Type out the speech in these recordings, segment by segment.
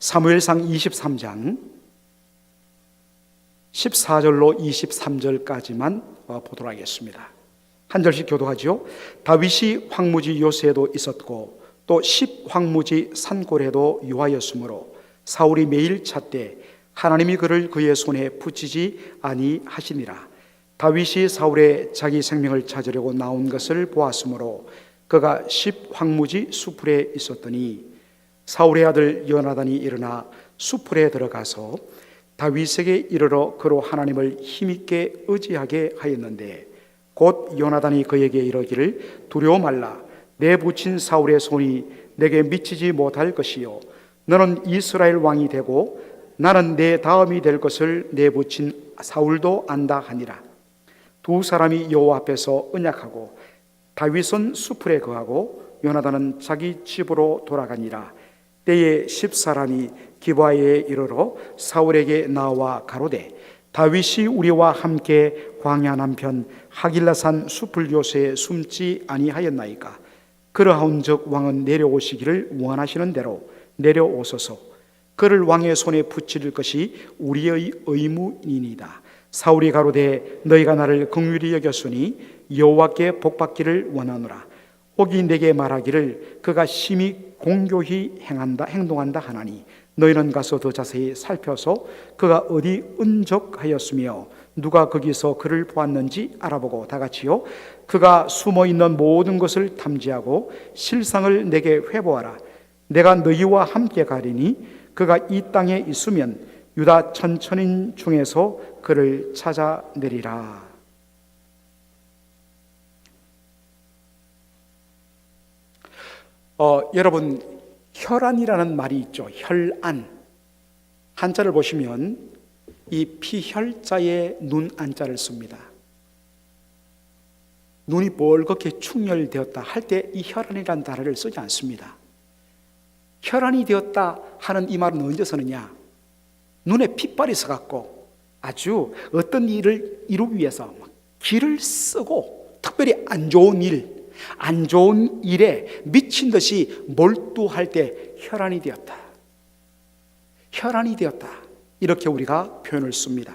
사무엘상 23장 14절로 23절까지만 보도록 하겠습니다. 한 절씩 교도하죠. 다윗이 황무지 요새에도 있었고 또 10황무지 산골에도 유하였으므로 사울이 매일 찾되 하나님이 그를 그의 손에 붙이지 아니하시니라. 다윗이 사울의 자기 생명을 찾으려고 나온 것을 보았으므로 그가 10황무지 수풀에 있었더니 사울의 아들 요나단이 일어나 수풀에 들어가서 다윗에게 이르러 그로 하나님을 힘있게 의지하게 하였는데 곧 요나단이 그에게 이르기를 두려워 말라. 내 붙인 사울의 손이 내게 미치지 못할 것이요 너는 이스라엘 왕이 되고 나는 내 다음이 될 것을 내 붙인 사울도 안다 하니라. 두 사람이 여호와 앞에서 언약하고 다윗은 수풀에 거하고 요나단은 자기 집으로 돌아가니라. 때에 10사람이 기브아에 이르러 사울에게 나와 가로되 다윗이 우리와 함께 광야 남편 하길라산 수풀 요새에 숨지 아니하였나이까. 그러하온즉 왕은 내려오시기를 원하시는 대로 내려오소서. 그를 왕의 손에 붙일 것이 우리의 의무이니이다. 사울이 가로되 너희가 나를 긍휼히 여겼으니 여호와께 복받기를 원하노라. 혹이 내게 말하기를 그가 심히 공교히 행동한다 하나니 너희는 가서 더 자세히 살펴서 그가 어디 은적하였으며 누가 거기서 그를 보았는지 알아보고 다같이요 그가 숨어있는 모든 것을 탐지하고 실상을 내게 회보하라. 내가 너희와 함께 가리니 그가 이 땅에 있으면 유다 천천인 중에서 그를 찾아내리라. 여러분, 혈안이라는 말이 있죠. 혈안. 한자를 보시면 이 피혈자에 눈 안자를 씁니다. 눈이 벌겋게 충혈되었다 할 때 이 혈안이라는 단어를 쓰지 않습니다. 혈안이 되었다 하는 이 말은 언제 쓰느냐? 눈에 핏발이 서갖고 아주 어떤 일을 이루기 위해서 기를 쓰고 특별히 안 좋은 일에 미친 듯이 몰두할 때 혈안이 되었다. 혈안이 되었다. 이렇게 우리가 표현을 씁니다.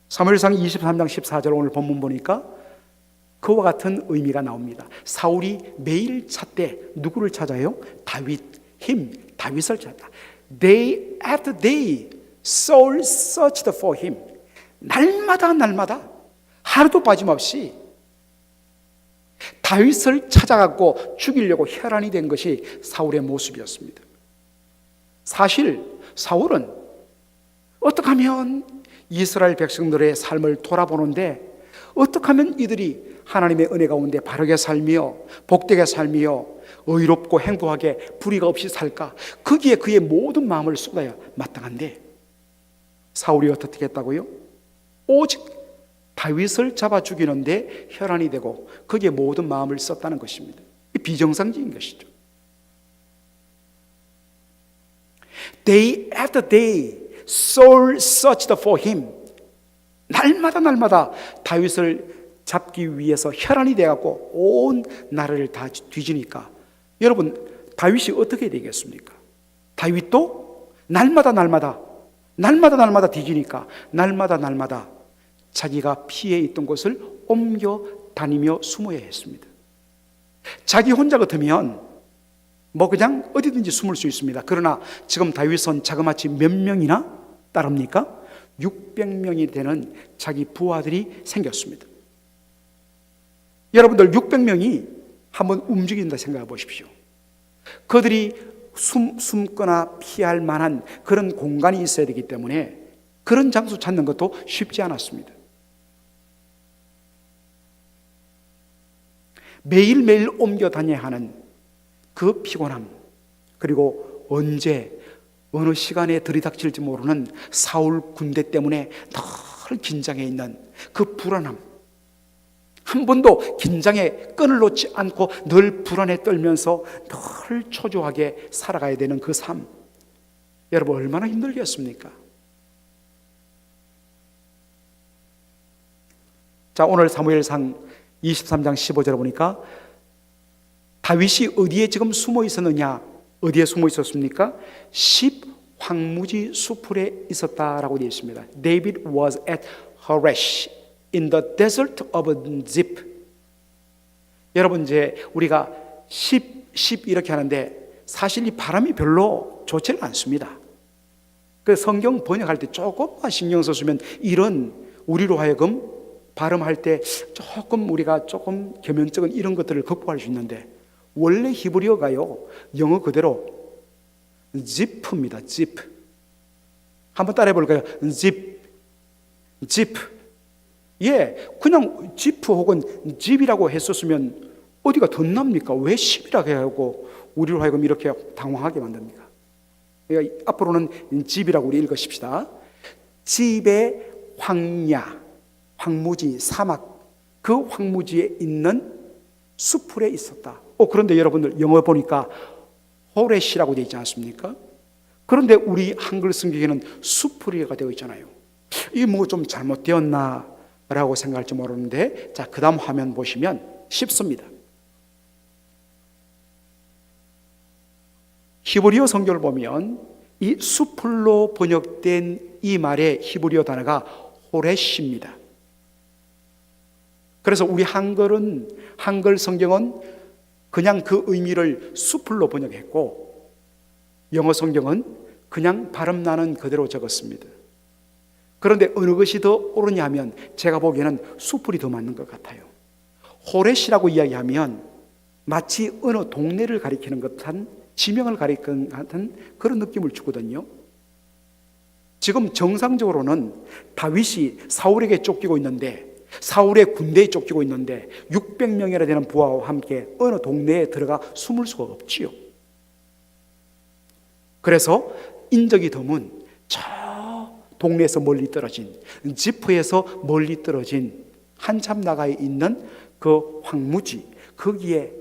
사무엘상 23장 14절 오늘 본문 보니까 그와 같은 의미가 나옵니다. 사울이 매일 찾되 누구를 찾아요? 다윗을 찾다. Day after day, Saul searched for him. 날마다 하루도 빠짐없이 다윗을 찾아가고 죽이려고 혈안이 된 것이 사울의 모습이었습니다. 사실 사울은 어떻게 하면 이스라엘 백성들의 삶을 돌아보는데 어떻게 하면 이들이 하나님의 은혜 가운데 바르게 살며 복되게 살며 의롭고 행복하게 불의가 없이 살까? 거기에 그의 모든 마음을 쏟아야 마땅한데 사울이 어떻게 했다고요? 오직 다윗을 잡아 죽이는데 혈안이 되고 거기에 모든 마음을 썼다는 것입니다. 비정상적인 것이죠. Day after day, Saul searched for him. 날마다 다윗을 잡기 위해서 혈안이 돼갖고 온 나라를 다 뒤지니까 여러분 다윗이 어떻게 되겠습니까? 다윗도 날마다 뒤지니까 날마다 자기가 피해 있던 곳을 옮겨 다니며 숨어야 했습니다. 자기 혼자 같으면 그냥 어디든지 숨을 수 있습니다. 그러나 지금 다윗은 자그마치 몇 명이나 따릅니까? 600명이 되는 자기 부하들이 생겼습니다. 여러분들 600명이 한번 움직인다 생각해 보십시오. 그들이 숨거나 피할 만한 그런 공간이 있어야 되기 때문에 그런 장소 찾는 것도 쉽지 않았습니다. 매일매일 옮겨 다녀야 하는 그 피곤함, 그리고 언제 어느 시간에 들이닥칠지 모르는 사울 군대 때문에 늘 긴장해 있는 그 불안함, 한 번도 긴장의 끈을 놓지 않고 늘 불안에 떨면서 늘 초조하게 살아가야 되는 그 삶, 여러분 얼마나 힘들겠습니까? 자, 오늘 사무엘상 23장 15절에 보니까 다윗이 어디에 지금 숨어 있었느냐 어디에 숨어 있었습니까? 10황무지 수풀에 있었다라고 되어 있습니다. David was at Horesh in the desert of Ziph. 여러분, 이제 우리가 10 이렇게 하는데 사실 이 발음이 별로 좋지는 않습니다. 그 성경 번역할 때 조금만 신경 썼으면 이런 우리로 하여금 발음할 때 조금 우리가 조금 겸연쩍은 이런 것들을 극복할 수 있는데, 원래 히브리어가요 영어 그대로 지프입니다. 지프. 한번 따라해 볼까요? 지프. 예, 그냥 지프 혹은 집이라고 했었으면 어디가 덧납니까? 왜 10이라고 해야 하고 우리로 하여금 이렇게 당황하게 만듭니까? 그러니까 앞으로는 집이라고 우리 읽으십시다. 집의 황야, 황무지, 사막, 그 황무지에 있는 수풀에 있었다. 그런데 여러분들 영어 보니까 호레시라고 되어 있지 않습니까? 그런데 우리 한글 성경에는 수풀이가 되어 있잖아요. 이게 뭐 좀 잘못되었나 라고 생각할지 모르는데, 자, 그 다음 화면 보시면 쉽습니다. 히브리어 성경을 보면 이 수풀로 번역된 이 말의 히브리어 단어가 호레시입니다. 그래서 우리 한글 성경은 그냥 그 의미를 수풀로 번역했고, 영어 성경은 그냥 발음 나는 그대로 적었습니다. 그런데 어느 것이 더 옳으냐 하면 제가 보기에는 수풀이 더 맞는 것 같아요. 호레시라고 이야기하면 마치 어느 동네를 가리키는 듯한, 지명을 가리키는 듯한 그런 느낌을 주거든요. 지금 정상적으로는 다윗이 사울에게 쫓기고 있는데, 사울의 군대에 쫓기고 있는데 600명이나 되는 부하와 함께 어느 동네에 들어가 숨을 수가 없지요. 그래서 인적이 드문 저 동네에서 멀리 떨어진, 지프에서 멀리 떨어진 한참 나가 있는 그 황무지, 거기에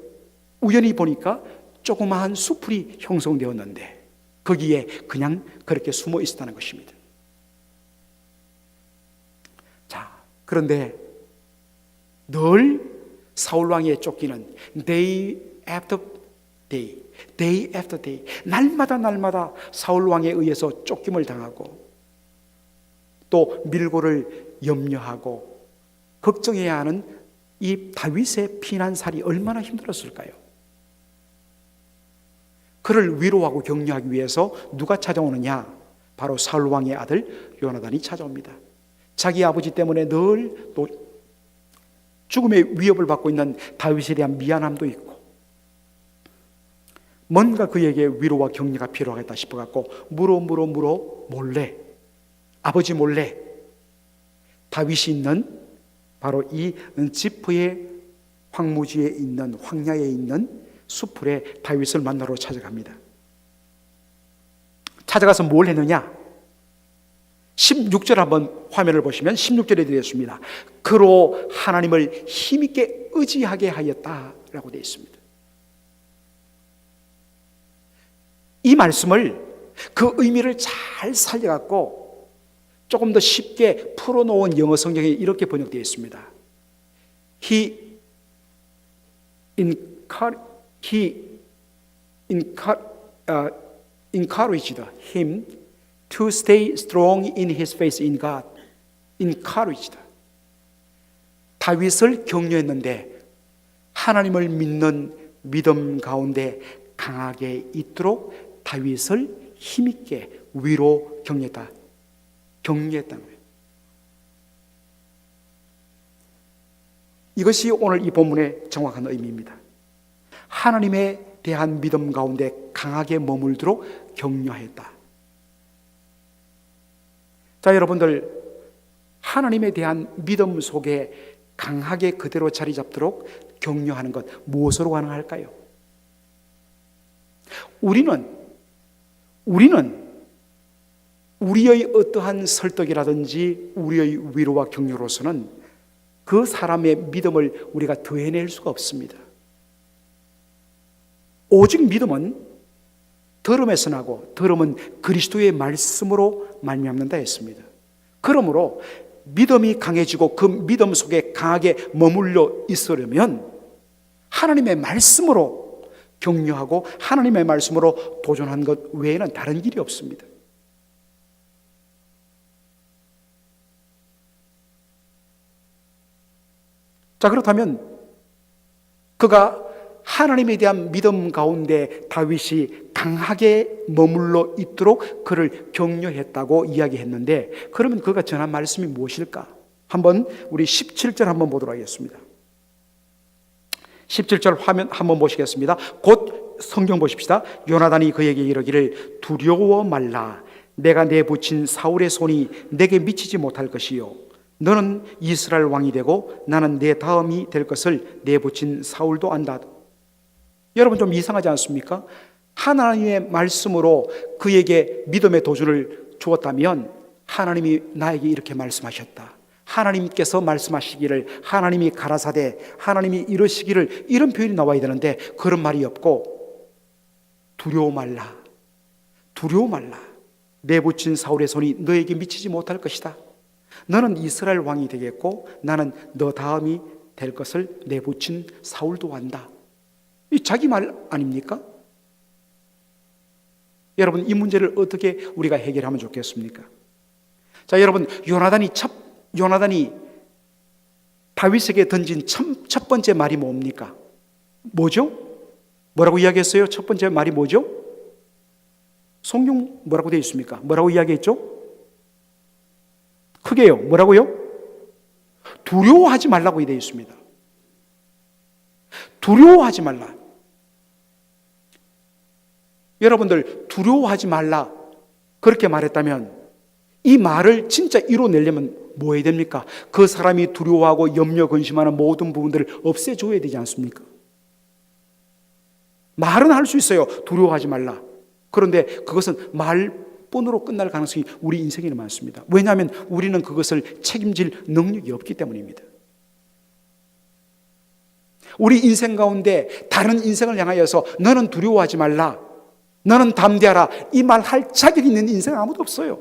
우연히 보니까 조그마한 수풀이 형성되었는데 거기에 그냥 그렇게 숨어 있었다는 것입니다. 자, 그런데 늘 사울 왕에 쫓기는 day after day, day after day, 날마다 사울 왕에 의해서 쫓김을 당하고 또 밀고를 염려하고 걱정해야 하는 이 다윗의 피난살이 얼마나 힘들었을까요? 그를 위로하고 격려하기 위해서 누가 찾아오느냐? 바로 사울 왕의 아들 요나단이 찾아옵니다. 자기 아버지 때문에 늘 또 죽음의 위협을 받고 있는 다윗에 대한 미안함도 있고, 뭔가 그에게 위로와 격려가 필요하겠다 싶어갖고 물어 몰래, 아버지 몰래 다윗이 있는 바로 이 지프의 황무지에 있는, 황야에 있는 수풀에 다윗을 만나러 찾아갑니다. 찾아가서 뭘 했느냐? 16절 한번 화면을 보시면 16절에 되었습니다. 그로 하나님을 힘있게 의지하게 하였다라고 되어 있습니다. 이 말씀을, 그 의미를 잘 살려갖고 조금 더 쉽게 풀어놓은 영어 성경에 이렇게 번역되어 있습니다. He encouraged him to stay strong in his faith in God. encouraged. 다윗을 격려했는데 하나님을 믿는 믿음 가운데 강하게 있도록 다윗을 힘있게 위로 격려했다는 거예요. 이것이 오늘 이 본문의 정확한 의미입니다. 하나님에 대한 믿음 가운데 강하게 머물도록 격려했다. 자, 여러분들, 하나님에 대한 믿음 속에 강하게 그대로 자리 잡도록 격려하는 것, 무엇으로 가능할까요? 우리는 우리의 어떠한 설득이라든지 우리의 위로와 격려로서는 그 사람의 믿음을 우리가 더해낼 수가 없습니다. 오직 믿음은 들음에서 나고 들음은 그리스도의 말씀으로 말미암는다 했습니다. 그러므로 믿음이 강해지고 그 믿음 속에 강하게 머물러 있으려면 하나님의 말씀으로 격려하고 하나님의 말씀으로 도전한 것 외에는 다른 길이 없습니다. 자, 그렇다면 그가 하나님에 대한 믿음 가운데 다윗이 강하게 머물러 있도록 그를 격려했다고 이야기했는데, 그러면 그가 전한 말씀이 무엇일까? 한번 우리 17절 한번 보도록 하겠습니다. 17절 화면 한번 보시겠습니다. 곧 성경 보십시다. 요나단이 그에게 이르기를 두려워 말라. 내가 내붙인 사울의 손이 내게 미치지 못할 것이요 너는 이스라엘 왕이 되고 나는 내 다음이 될 것을 내붙인 사울도 안다. 여러분, 좀 이상하지 않습니까? 하나님의 말씀으로 그에게 믿음의 도전을 주었다면 하나님이 나에게 이렇게 말씀하셨다, 하나님께서 말씀하시기를, 하나님이 가라사대, 하나님이 이러시기를, 이런 표현이 나와야 되는데 그런 말이 없고 두려워 말라, 두려워 말라. 내붙인 사울의 손이 너에게 미치지 못할 것이다. 너는 이스라엘 왕이 되겠고 나는 너 다음이 될 것을 내붙인 사울도 안다. 이 자기 말 아닙니까? 여러분, 이 문제를 어떻게 우리가 해결하면 좋겠습니까? 자, 여러분, 요나단이 다윗에게 던진 첫 번째 말이 뭡니까? 뭐죠? 뭐라고 이야기했어요? 첫 번째 말이 뭐죠? 성경 뭐라고 되어 있습니까? 뭐라고 이야기했죠? 크게요. 뭐라고요? 두려워하지 말라고 되어 있습니다. 두려워하지 말라. 여러분들, 두려워하지 말라 그렇게 말했다면 이 말을 진짜 이뤄내려면 뭐 해야 됩니까? 그 사람이 두려워하고 염려 근심하는 모든 부분들을 없애줘야 되지 않습니까? 말은 할 수 있어요. 두려워하지 말라. 그런데 그것은 말뿐으로 끝날 가능성이 우리 인생에는 많습니다. 왜냐하면 우리는 그것을 책임질 능력이 없기 때문입니다. 우리 인생 가운데 다른 인생을 향하여서 너는 두려워하지 말라, 너는 담대하라, 이 말 할 자격이 있는 인생 아무도 없어요.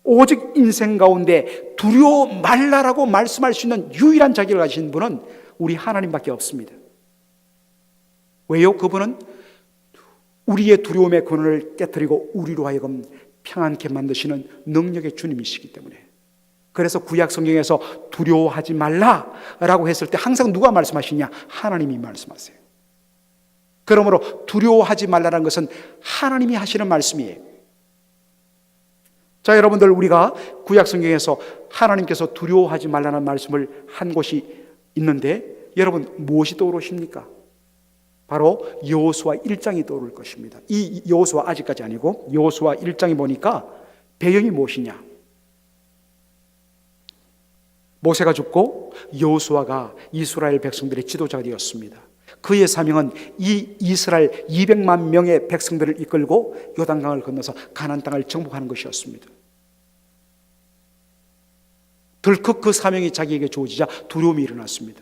오직 인생 가운데 두려워 말라라고 말씀할 수 있는 유일한 자격을 가진 분은 우리 하나님밖에 없습니다. 왜요? 그분은 우리의 두려움의 근원을 깨뜨리고 우리로 하여금 평안케 만드시는 능력의 주님이시기 때문에. 그래서 구약 성경에서 두려워하지 말라라고 했을 때 항상 누가 말씀하시냐? 하나님이 말씀하세요. 그러므로 두려워하지 말라는 것은 하나님이 하시는 말씀이에요. 자, 여러분들, 우리가 구약 성경에서 하나님께서 두려워하지 말라는 말씀을 한 곳이 있는데 여러분, 무엇이 떠오르십니까? 바로 여호수아 1장이 떠오를 것입니다. 이 여호수아 아직까지 아니고 여호수아 1장에 보니까 배경이 무엇이냐? 모세가 죽고 여호수아가 이스라엘 백성들의 지도자가 되었습니다. 그의 사명은 이 이스라엘 200만 명의 백성들을 이끌고 요단강을 건너서 가나안 땅을 정복하는 것이었습니다. 덜컥 그 사명이 자기에게 주어지자 두려움이 일어났습니다.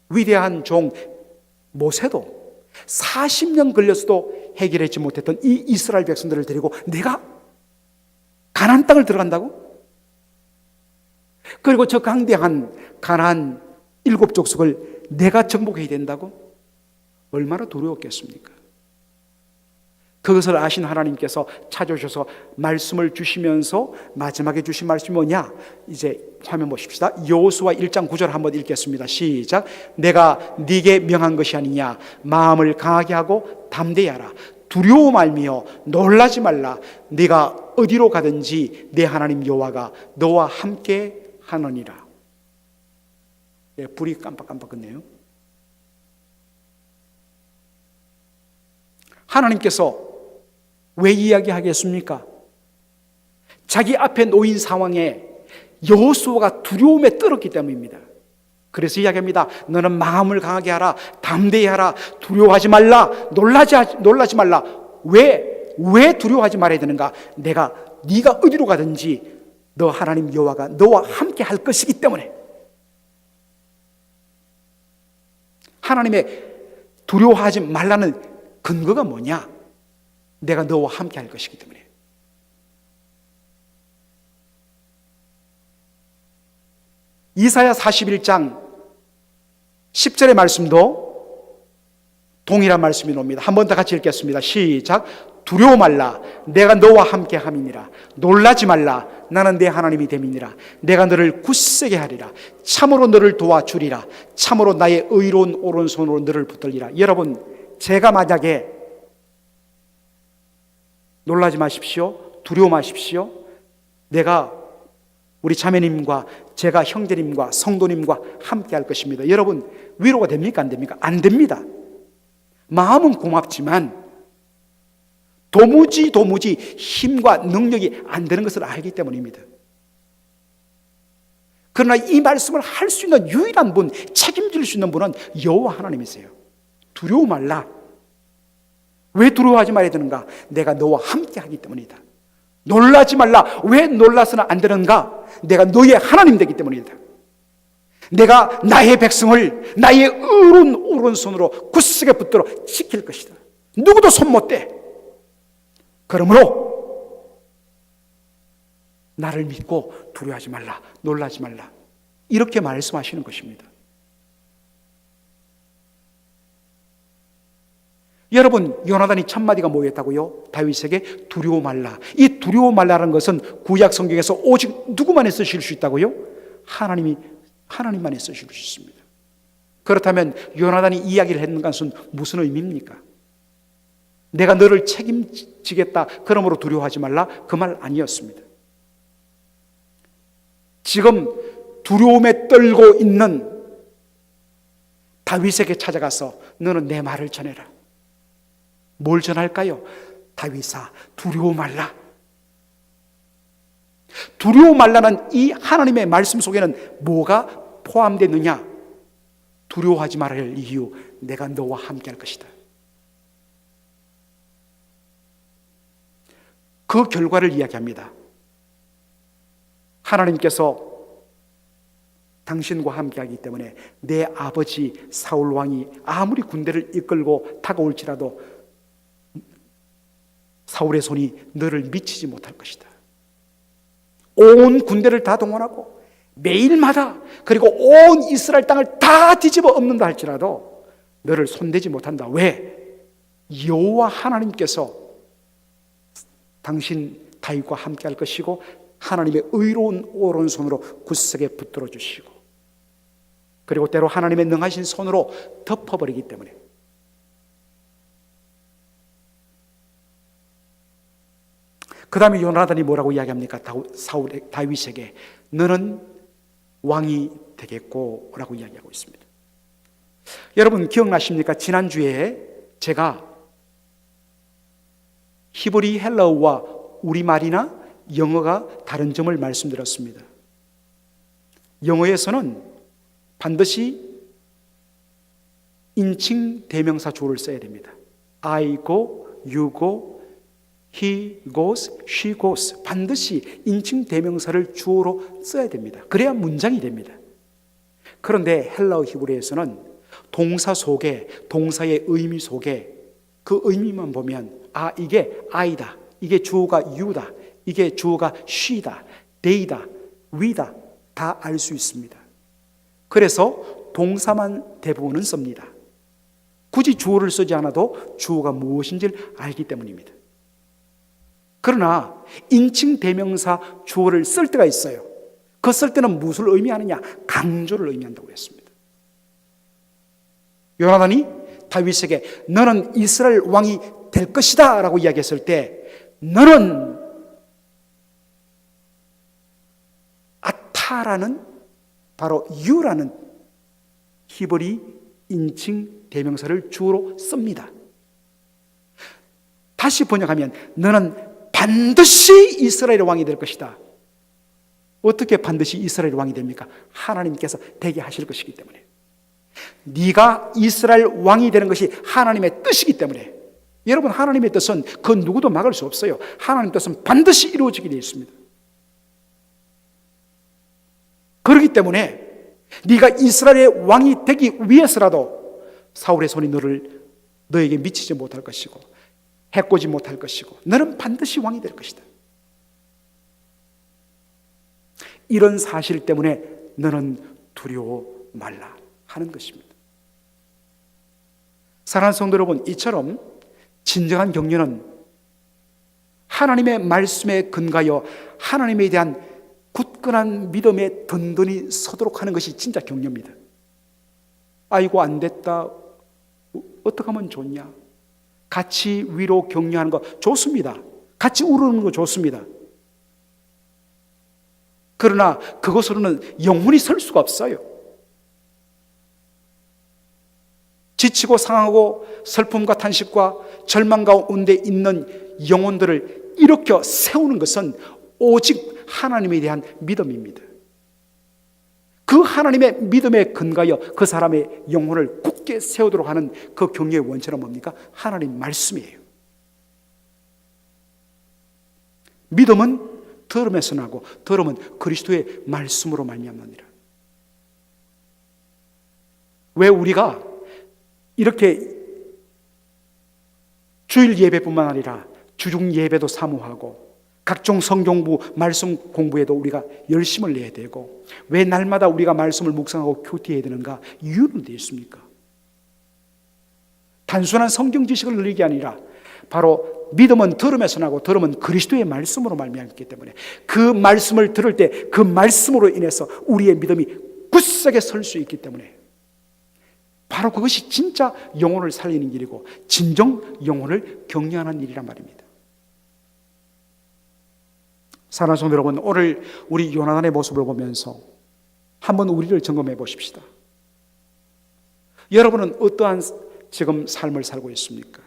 위대한 종 모세도 40년 걸려서도 해결하지 못했던 이 이스라엘 백성들을 데리고 내가 가나안 땅을 들어간다고? 그리고 저 강대한 가나안 7족속을 내가 정복해야 된다고? 얼마나 두려웠겠습니까? 그것을 아신 하나님께서 찾아오셔서 말씀을 주시면서 마지막에 주신 말씀이 뭐냐? 이제 화면 보십시다. 여호수아 1장 9절 한번 읽겠습니다. 시작. 내가 네게 명한 것이 아니냐? 마음을 강하게 하고 담대히 하라. 두려워 말며 놀라지 말라. 네가 어디로 가든지 내 하나님 여호와가 너와 함께 하느니라. 예, 불이 깜빡깜빡 껐네요. 하나님께서 왜 이야기하겠습니까? 자기 앞에 놓인 상황에 여호수아가 두려움에 떨었기 때문입니다. 그래서 이야기합니다. 너는 마음을 강하게 하라, 담대히 하라, 두려워하지 말라, 놀라지 말라. 왜 두려워하지 말아야 되는가? 네가 어디로 가든지 너 하나님 여호와가 너와 함께 할 것이기 때문에. 하나님의 두려워하지 말라는 근거가 뭐냐? 내가 너와 함께 할 것이기 때문에. 이사야 41장 10절의 말씀도 동일한 말씀이 나옵니다. 한 번 더 같이 읽겠습니다. 시작. 두려워 말라. 내가 너와 함께 함이니라. 놀라지 말라. 나는 내 하나님이 됨이니라. 내가 너를 굳세게 하리라. 참으로 너를 도와주리라. 참으로 나의 의로운 오른손으로 너를 붙들리라. 여러분, 제가 만약에 놀라지 마십시오. 두려워 마십시오. 내가 우리 자매님과 제가 형제님과 성도님과 함께 할 것입니다. 여러분, 위로가 됩니까? 안 됩니까? 안 됩니다. 마음은 고맙지만 도무지 힘과 능력이 안 되는 것을 알기 때문입니다. 그러나 이 말씀을 할 수 있는 유일한 분, 책임질 수 있는 분은 여호와 하나님이세요. 두려워 말라. 왜 두려워하지 말아야 되는가? 내가 너와 함께 하기 때문이다. 놀라지 말라. 왜 놀라서는 안 되는가? 내가 너의 하나님 되기 때문이다. 내가 나의 백성을 나의 의로운 오른손으로 굳세게 붙들어 지킬 것이다. 누구도 손 못 대. 그러므로 나를 믿고 두려워하지 말라. 놀라지 말라. 이렇게 말씀하시는 것입니다. 여러분, 요나단이 천마디가 뭐였다고요? 다윗에게 두려워 말라. 이 두려워 말라라는 것은 구약 성경에서 오직 누구만이 쓰실 수 있다고요? 하나님만이 쓰실 수 있습니다. 그렇다면 요나단이 이야기를 했는 것은 무슨 의미입니까? 내가 너를 책임지겠다. 그러므로 두려워하지 말라. 그 말 아니었습니다. 지금 두려움에 떨고 있는 다윗에게 찾아가서 너는 내 말을 전해라. 뭘 전할까요? 다윗아, 두려워 말라. 두려워 말라는 이 하나님의 말씀 속에는 뭐가 포함되느냐? 두려워하지 말아야 할 이유, 내가 너와 함께 할 것이다. 그 결과를 이야기합니다. 하나님께서 당신과 함께하기 때문에 내 아버지 사울 왕이 아무리 군대를 이끌고 다가올지라도 사울의 손이 너를 미치지 못할 것이다. 온 군대를 다 동원하고 매일마다 그리고 온 이스라엘 땅을 다 뒤집어 엎는다 할지라도 너를 손대지 못한다. 왜? 여호와 하나님께서 당신 다윗과 함께 할 것이고 하나님의 의로운 오른손으로 굳세게 붙들어 주시고 그리고 때로 하나님의 능하신 손으로 덮어버리기 때문에 그 다음에 요나단이 뭐라고 이야기합니까? 다윗에게 너는 왕이 되겠고 라고 이야기하고 있습니다. 여러분 기억나십니까? 지난주에 제가 히브리 헬라어와 우리말이나 영어가 다른 점을 말씀드렸습니다. 영어에서는 반드시 인칭 대명사 주어를 써야 됩니다. I go, you go, he goes, she goes. 반드시 인칭 대명사를 주어로 써야 됩니다. 그래야 문장이 됩니다. 그런데 헬라어 히브리에서는 동사 속에 동사의 의미 속에 그 의미만 보면 이게 I다, 이게 주어가 you다, 이게 주어가 she다, they다, we다 다 알 수 있습니다. 그래서 동사만 대부분은 씁니다. 굳이 주어를 쓰지 않아도 주어가 무엇인지를 알기 때문입니다. 그러나 인칭 대명사 주어를 쓸 때가 있어요. 그 쓸 때는 무엇을 의미하느냐? 강조를 의미한다고 했습니다. 요나단이 다윗에게 너는 이스라엘 왕이 될 것이다 라고 이야기했을 때 너는 아타라는 바로 유라는 히브리 인칭 대명사를 주어로 씁니다. 다시 번역하면 너는 반드시 이스라엘의 왕이 될 것이다. 어떻게 반드시 이스라엘의 왕이 됩니까? 하나님께서 되게 하실 것이기 때문에. 네가 이스라엘 왕이 되는 것이 하나님의 뜻이기 때문에. 여러분 하나님의 뜻은 그 누구도 막을 수 없어요. 하나님의 뜻은 반드시 이루어지게 되어 있습니다. 그렇기 때문에 네가 이스라엘의 왕이 되기 위해서라도 사울의 손이 너에게 미치지 못할 것이고 해코지 못할 것이고 너는 반드시 왕이 될 것이다. 이런 사실 때문에 너는 두려워 말라 하는 것입니다. 사랑하는 성도 여러분, 이처럼 진정한 격려는 하나님의 말씀에 근거하여 하나님에 대한 굳건한 믿음에 든든히 서도록 하는 것이 진짜 격려입니다. 아이고 안 됐다, 어떻게 하면 좋냐, 같이 위로 격려하는 거 좋습니다. 같이 우르는 거 좋습니다. 그러나 그것으로는 영혼이 설 수가 없어요. 지치고 상하고 슬픔과 탄식과 절망 가운데 있는 영혼들을 일으켜 세우는 것은 오직 하나님에 대한 믿음입니다. 그 하나님의 믿음에 근거하여 그 사람의 영혼을 굳게 세우도록 하는 그 격려의 원천은 뭡니까? 하나님 말씀이에요. 믿음은 들음에서 나고 들음은 그리스도의 말씀으로 말미암느니라. 왜 우리가 이렇게 주일 예배뿐만 아니라 주중 예배도 사모하고 각종 성경부 말씀 공부에도 우리가 열심을 내야 되고 왜 날마다 우리가 말씀을 묵상하고 큐티해야 되는가? 이유는 어디 있습니까? 단순한 성경 지식을 늘리는 게 아니라 바로 믿음은 들음에서 나고 들음은 그리스도의 말씀으로 말미암기 때문에 그 말씀을 들을 때 그 말씀으로 인해서 우리의 믿음이 굳세게 설 수 있기 때문에 바로 그것이 진짜 영혼을 살리는 길이고 진정 영혼을 격려하는 일이란 말입니다. 사랑하는 성도 여러분, 오늘 우리 요나단의 모습을 보면서 한번 우리를 점검해 보십시다. 여러분은 어떠한 지금 삶을 살고 있습니까?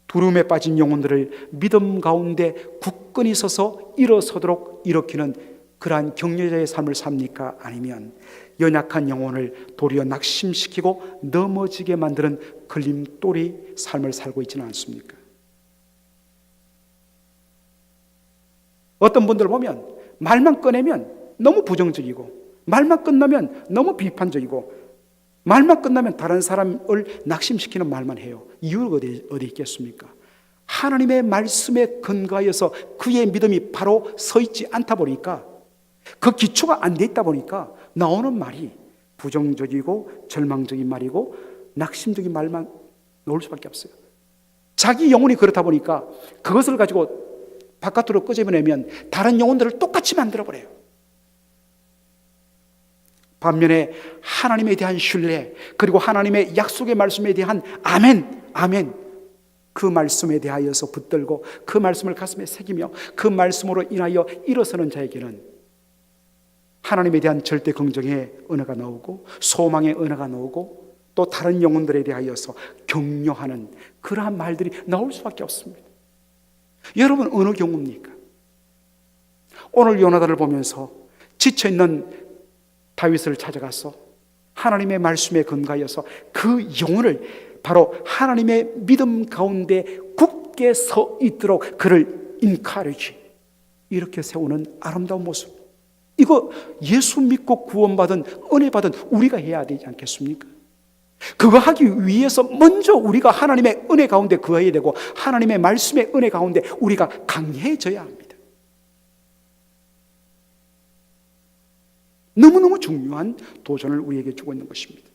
두려움에 빠진 영혼들을 믿음 가운데 굳건히 서서 일어서도록 일으키는 그러한 격려자의 삶을 삽니까? 아니면 연약한 영혼을 도리어 낙심시키고 넘어지게 만드는 걸림돌이 삶을 살고 있지는 않습니까? 어떤 분들 보면 말만 꺼내면 너무 부정적이고 말만 끝나면 너무 비판적이고 말만 끝나면 다른 사람을 낙심시키는 말만 해요. 이유가 어디 있겠습니까? 하나님의 말씀에 근거하여서 그의 믿음이 바로 서 있지 않다 보니까 그 기초가 안 돼 있다 보니까 나오는 말이 부정적이고 절망적인 말이고 낙심적인 말만 나올 수밖에 없어요. 자기 영혼이 그렇다 보니까 그것을 가지고 바깥으로 끄집어내면 다른 영혼들을 똑같이 만들어버려요. 반면에 하나님에 대한 신뢰 그리고 하나님의 약속의 말씀에 대한 아멘 그 말씀에 대하여서 붙들고 그 말씀을 가슴에 새기며 그 말씀으로 인하여 일어서는 자에게는 하나님에 대한 절대 긍정의 언어가 나오고 소망의 언어가 나오고 또 다른 영혼들에 대하여서 격려하는 그러한 말들이 나올 수밖에 없습니다. 여러분 어느 경우입니까? 오늘 요나단을 보면서 지쳐있는 다윗을 찾아가서 하나님의 말씀에 근거하여서 그 영혼을 바로 하나님의 믿음 가운데 굳게 서 있도록 그를 인카리지 이렇게 세우는 아름다운 모습, 이거 예수 믿고 구원받은 은혜 받은 우리가 해야 되지 않겠습니까? 그거 하기 위해서 먼저 우리가 하나님의 은혜 가운데 거해야 되고 하나님의 말씀의 은혜 가운데 우리가 강해져야 합니다. 너무너무 중요한 도전을 우리에게 주고 있는 것입니다.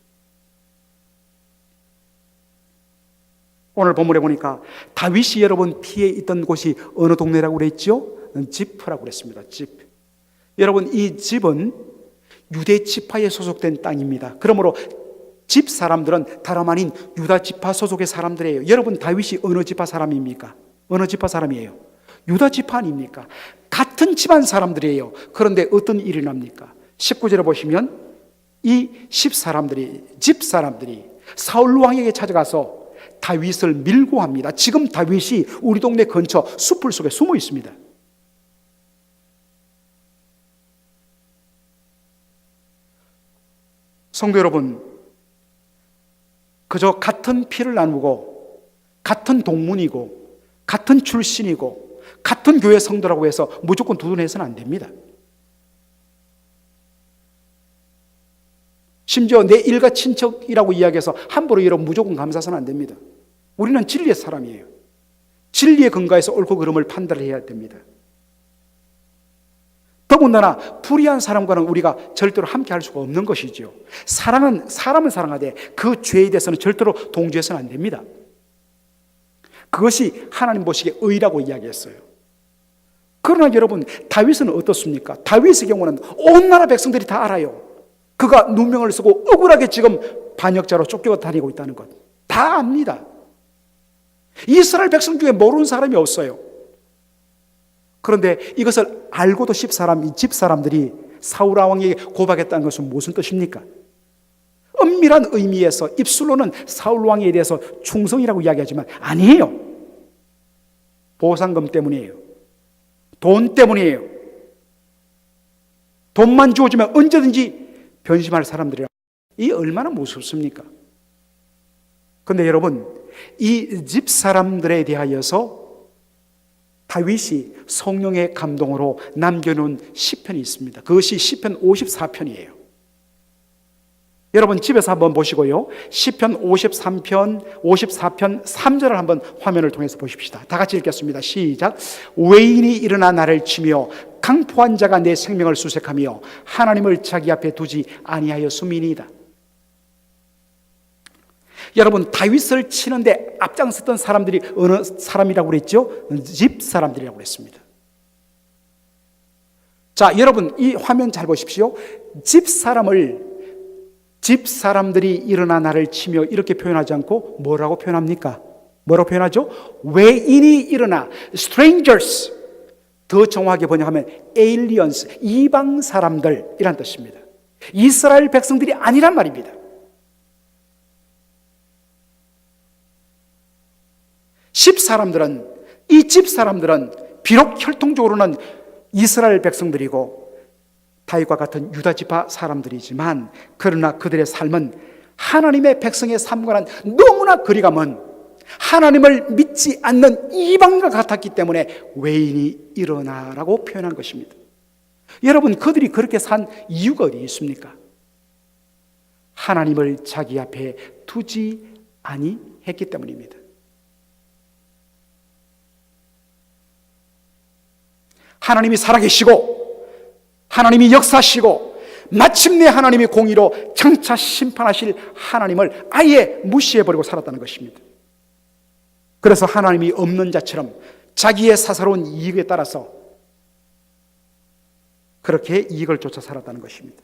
오늘 본문에 보니까 다윗이 여러분 피해 있던 곳이 어느 동네라고 그랬죠? 지프라고 그랬습니다. 지프. 여러분 이 집은 유대 지파에 소속된 땅입니다. 그러므로 집 사람들은 다름 아닌 유다 지파 소속의 사람들이에요. 여러분 다윗이 어느 지파 사람입니까? 어느 지파 사람이에요? 유다 지파 아닙니까? 같은 집안 사람들이에요. 그런데 어떤 일이 납니까? 19절에 보시면 이 집 사람들이 사울 왕에게 찾아가서 다윗을 밀고 합니다. 지금 다윗이 우리 동네 근처 숲을 속에 숨어 있습니다. 성도 여러분, 그저 같은 피를 나누고 같은 동문이고 같은 출신이고 같은 교회 성도라고 해서 무조건 두둔해서는 안 됩니다. 심지어 내 일가 친척이라고 이야기해서 함부로 이런 무조건 감사해서는 안 됩니다. 우리는 진리의 사람이에요. 진리에 근거해서 옳고 그름을 판단을 해야 됩니다. 더 더군다나 불의한 사람과는 우리가 절대로 함께 할 수가 없는 것이죠. 사람은 사랑하되 그 죄에 대해서는 절대로 동조해서는 안 됩니다. 그것이 하나님 보시기에 의라고 이야기했어요. 그러나 여러분, 다윗은 어떻습니까? 다윗의 경우는 온 나라 백성들이 다 알아요. 그가 누명을 쓰고 억울하게 지금 반역자로 쫓겨 다니고 있다는 것 다 압니다. 이스라엘 백성 중에 모르는 사람이 없어요. 그런데 이것을 알고도 집 사람들이 사울 왕에게 고백했다는 것은 무슨 뜻입니까? 엄밀한 의미에서 입술로는 사울 왕에 대해서 충성이라고 이야기하지만 아니에요. 보상금 때문이에요. 돈 때문이에요. 돈만 주어주면 언제든지 변심할 사람들이라. 이 얼마나 무섭습니까? 그런데 여러분, 이 집 사람들에 대하여서 다윗이 성령의 감동으로 남겨놓은 시편이 있습니다. 그것이 시편 54편이에요. 여러분 집에서 한번 보시고요. 시편 54편 3절을 한번 화면을 통해서 보십시다. 다 같이 읽겠습니다. 시작. 외인이 일어나 나를 치며 강포한 자가 내 생명을 수색하며 하나님을 자기 앞에 두지 아니하였음이니이다. 여러분, 다윗을 치는데 앞장섰던 사람들이 어느 사람이라고 그랬죠? 집 사람들이라고 그랬습니다. 자, 여러분 이 화면 잘 보십시오. 집 사람들이 일어나 나를 치며 이렇게 표현하지 않고 뭐라고 표현합니까? 뭐라고 표현하죠? 외인이 일어나, strangers. 더 정확하게 번역하면 aliens, 이방 사람들이란 뜻입니다. 이스라엘 백성들이 아니란 말입니다. 이 집 사람들은 비록 혈통적으로는 이스라엘 백성들이고 다윗과 같은 유다 지파 사람들이지만 그러나 그들의 삶은 하나님의 백성의 삶과는 너무나 거리가 먼 하나님을 믿지 않는 이방과 같았기 때문에 외인이 일어나라고 표현한 것입니다. 여러분, 그들이 그렇게 산 이유가 어디 있습니까? 하나님을 자기 앞에 두지 아니했기 때문입니다. 하나님이 살아계시고 하나님이 역사하시고 마침내 하나님이 공의로 장차 심판하실 하나님을 아예 무시해버리고 살았다는 것입니다. 그래서 하나님이 없는 자처럼 자기의 사사로운 이익에 따라서 그렇게 이익을 쫓아 살았다는 것입니다.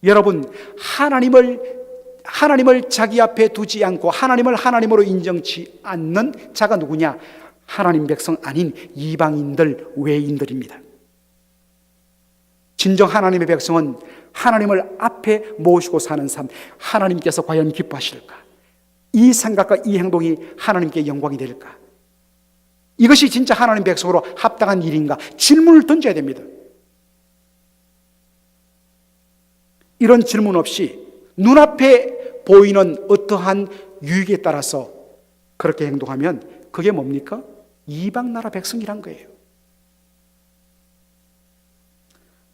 여러분, 하나님을 자기 앞에 두지 않고 하나님을 하나님으로 인정치 않는 자가 누구냐? 하나님 백성 아닌 이방인들, 외인들입니다. 진정 하나님의 백성은 하나님을 앞에 모시고 사는 삶, 하나님께서 과연 기뻐하실까? 이 생각과 이 행동이 하나님께 영광이 될까? 이것이 진짜 하나님 백성으로 합당한 일인가? 질문을 던져야 됩니다. 이런 질문 없이 눈앞에 보이는 어떠한 유익에 따라서 그렇게 행동하면 그게 뭡니까? 이방 나라 백성이란 거예요.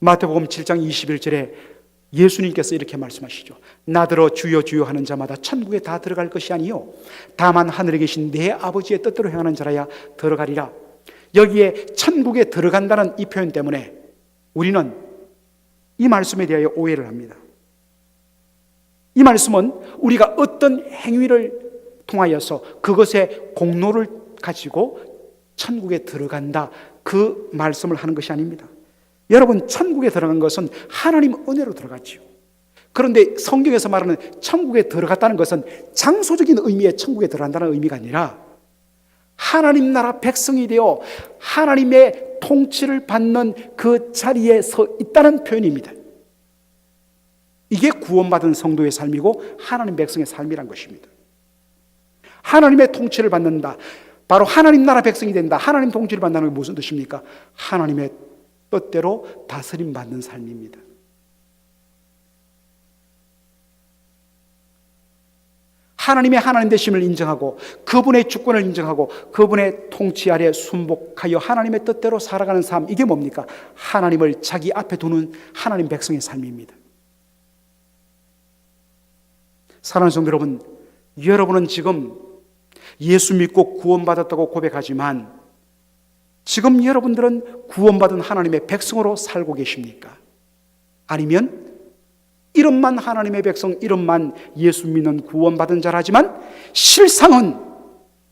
마태복음 7장 21절에 예수님께서 이렇게 말씀하시죠. 나더러 주여 주여 하는 자마다 천국에 다 들어갈 것이 아니요 다만 하늘에 계신 내 아버지의 뜻대로 행하는 자라야 들어가리라. 여기에 천국에 들어간다는 이 표현 때문에 우리는 이 말씀에 대하여 오해를 합니다. 이 말씀은 우리가 어떤 행위를 통하여서 그것의 공로를 가지고 천국에 들어간다, 그 말씀을 하는 것이 아닙니다. 여러분, 천국에 들어간 것은 하나님 은혜로 들어갔지요. 그런데 성경에서 말하는 천국에 들어갔다는 것은 장소적인 의미의 천국에 들어간다는 의미가 아니라 하나님 나라 백성이 되어 하나님의 통치를 받는 그 자리에 서 있다는 표현입니다. 이게 구원받은 성도의 삶이고 하나님 백성의 삶이란 것입니다. 하나님의 통치를 받는다, 바로 하나님 나라 백성이 된다, 하나님 통치를 받는다는 게 무슨 뜻입니까? 하나님의 뜻대로 다스림 받는 삶입니다. 하나님의 하나님 되심을 인정하고 그분의 주권을 인정하고 그분의 통치 아래 순복하여 하나님의 뜻대로 살아가는 삶, 이게 뭡니까? 하나님을 자기 앞에 두는 하나님 백성의 삶입니다. 사랑하는 성도 여러분, 여러분은 지금 예수 믿고 구원받았다고 고백하지만 지금 여러분들은 구원받은 하나님의 백성으로 살고 계십니까? 아니면 이름만 하나님의 백성, 이름만 예수 믿는 구원받은 자라지만 실상은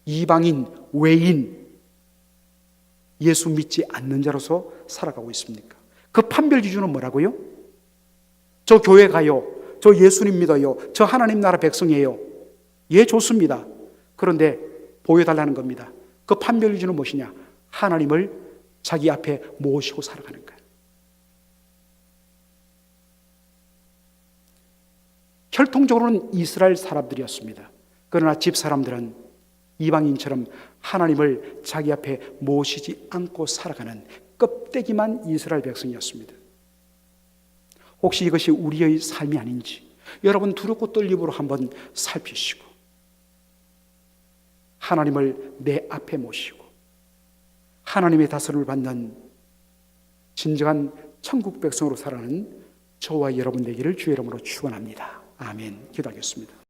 이방인, 외인, 예수 믿지 않는 자로서 살아가고 있습니까? 그 판별 기준은 뭐라고요? 저 교회 가요, 저 예수님 믿어요, 저 하나님 나라 백성이에요. 예, 좋습니다. 그런데 보여달라는 겁니다. 그 판별 기준은 무엇이냐? 하나님을 자기 앞에 모시고 살아가는 거예요. 혈통적으로는 이스라엘 사람들이었습니다. 그러나 집사람들은 이방인처럼 하나님을 자기 앞에 모시지 않고 살아가는 껍데기만 이스라엘 백성이었습니다. 혹시 이것이 우리의 삶이 아닌지 여러분 두렵고 떨림으로 한번 살피시고 하나님을 내 앞에 모시고 하나님의 다스림을 받는 진정한 천국 백성으로 살아가는 저와 여러분 되기를 주의 이름으로 축원합니다. 아멘. 기도하겠습니다.